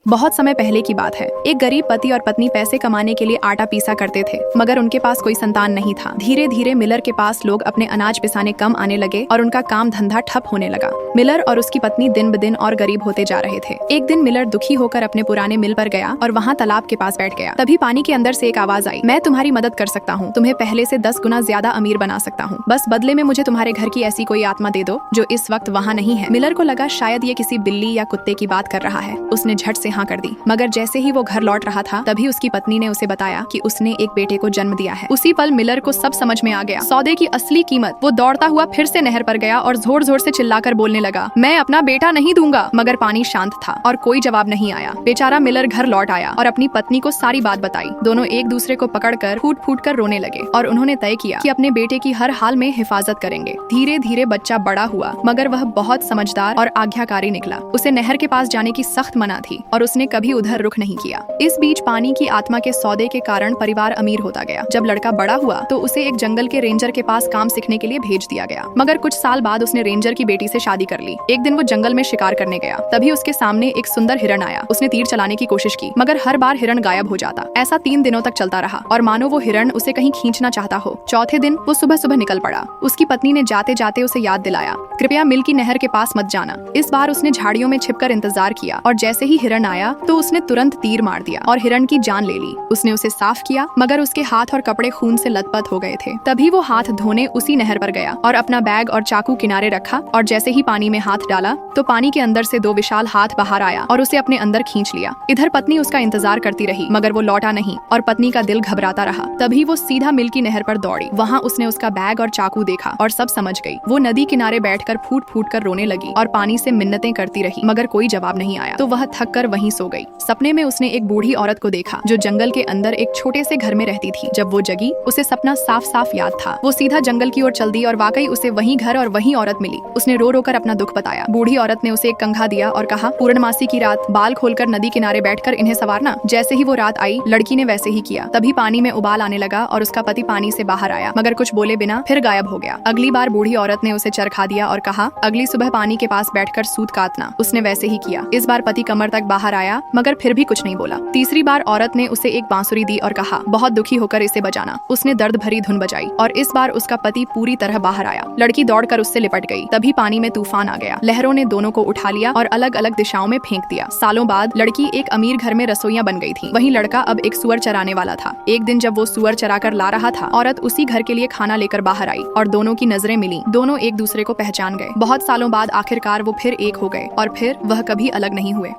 बहुत समय पहले की बात है। एक गरीब पति और पत्नी पैसे कमाने के लिए आटा पीसा करते थे, मगर उनके पास कोई संतान नहीं था। धीरे धीरे मिलर के पास लोग अपने अनाज पिसाने कम आने लगे और उनका काम धंधा ठप होने लगा। मिलर और उसकी पत्नी दिन ब दिन और गरीब होते जा रहे थे। एक दिन मिलर दुखी होकर अपने पुराने मिल पर गया और वहाँ तालाब के पास बैठ गया। तभी पानी के अंदर से एक आवाज आई, मैं तुम्हारी मदद कर सकता हूँ, तुम्हें पहले से 10 गुना ज्यादा अमीर बना सकता हूँ, बस बदले में मुझे तुम्हारे घर की ऐसी कोई आत्मा दे दो जो इस वक्त वहाँ नहीं है। मिलर को लगा शायद ये किसी बिल्ली या कुत्ते की बात कर रहा है। उसने झट से हाँ कर दी, मगर जैसे ही वो घर लौट रहा था तभी उसकी पत्नी ने उसे बताया कि उसने एक बेटे को जन्म दिया है। उसी पल मिलर को सब समझ में आ गया, सौदे की असली कीमत। वो दौड़ता हुआ फिर से नहर पर गया और जोर जोर से चिल्लाकर बोलने लगा, मैं अपना बेटा नहीं दूंगा। मगर पानी शांत था और कोई जवाब नहीं आया। बेचारा मिलर घर लौट आया और अपनी पत्नी को सारी बात बताई। दोनों एक दूसरे को पकड़कर फूट फूट कर रोने लगे और उन्होंने तय किया कि अपने बेटे की हर हाल में हिफाजत करेंगे। धीरे धीरे बच्चा बड़ा हुआ, मगर वह बहुत समझदार और आज्ञाकारी निकला। उसे नहर के पास जाने की सख्त मना थी और उसने कभी उधर रुख नहीं किया। इस बीच पानी की आत्मा के सौदे के कारण परिवार अमीर होता गया। जब लड़का बड़ा हुआ तो उसे एक जंगल के रेंजर के पास काम सीखने के लिए भेज दिया गया। मगर कुछ साल बाद उसने रेंजर की बेटी से शादी कर ली। एक दिन वो जंगल में शिकार करने गया, तभी उसके सामने एक सुंदर हिरण आया। उसने तीर चलाने की कोशिश की, मगर हर बार हिरण गायब हो जाता। ऐसा 3 दिनों तक चलता रहा और मानो वो हिरण उसे कहीं खींचना चाहता हो। चौथे दिन वो सुबह सुबह निकल पड़ा। उसकी पत्नी ने जाते जाते उसे याद दिलाया, कृपया मिल की नहर के पास मत जाना। इस बार उसने झाड़ियों में छिपकर इंतजार किया और जैसे ही हिरण आया तो उसने तुरंत तीर मार दिया और हिरण की जान ले ली। उसने उसे साफ किया, मगर उसके हाथ और कपड़े खून से लथपथ हो गए थे। तभी वो हाथ धोने उसी नहर पर गया और अपना बैग और चाकू किनारे रखा और जैसे ही पानी में हाथ डाला तो पानी के अंदर से 2 विशाल हाथ बाहर आया और उसे अपने अंदर खींच लिया। इधर पत्नी उसका इंतजार करती रही, मगर वो लौटा नहीं और पत्नी का दिल घबराता रहा। तभी वो सीधा मिल की नहर पर दौड़ी। वहाँ उसने उसका बैग और चाकू देखा और सब समझ गई। वो नदी किनारे बैठकर फूट फूट कर रोने लगी और पानी से मिन्नतें करती रही, मगर कोई जवाब नहीं आया। तो वह थक कर वहीं सो गई। सपने में उसने एक बूढ़ी औरत को देखा जो जंगल के अंदर एक छोटे से घर में रहती थी। जब वो जगी उसे सपना साफ साफ याद था। वो सीधा जंगल की ओर चल दी और वाकई उसे वही घर और वही औरत मिली। उसने रो रो कर अपना दुख बताया। बूढ़ी औरत ने उसे एक कंघा दिया और कहा, पूर्णमासी की रात बाल खोलकर नदी किनारे बैठकर इन्हें संवारना। जैसे ही वो रात आई लड़की ने वैसे ही किया। तभी पानी में उबाल आने लगा और उसका पति पानी से बाहर आया, मगर कुछ बोले बिना फिर गायब हो गया। अगली बार बूढ़ी औरत ने उसे चरखा दिया और कहा, अगली सुबह पानी के पास बैठकर सूत काटना। उसने वैसे ही किया। इस बार पति कमर तक बाहर आया, मगर फिर भी कुछ नहीं बोला। तीसरी बार औरत ने उसे एक बांसुरी दी और कहा, बहुत दुखी होकर इसे बजाना। उसने दर्द भरी धुन बजाई और इस बार उसका पति पूरी तरह बाहर आया। लड़की दौड़कर उससे लिपट गई। तभी पानी में तूफान आ गया। लहरों ने दोनों को उठा लिया और अलग अलग दिशाओं में फेंक दिया। सालों बाद लड़की एक अमीर घर में रसोइया बन गई थी। वहीं लड़का अब एक सुअर चराने वाला था। एक दिन जब वो सुअर चरा कर ला रहा था, औरत उसी घर के लिए खाना लेकर बाहर आई और दोनों की नजरें मिली। दोनों एक दूसरे को पहचान गए। बहुत सालों बाद आखिरकार वो फिर एक हो गए और फिर वह कभी अलग नहीं हुए।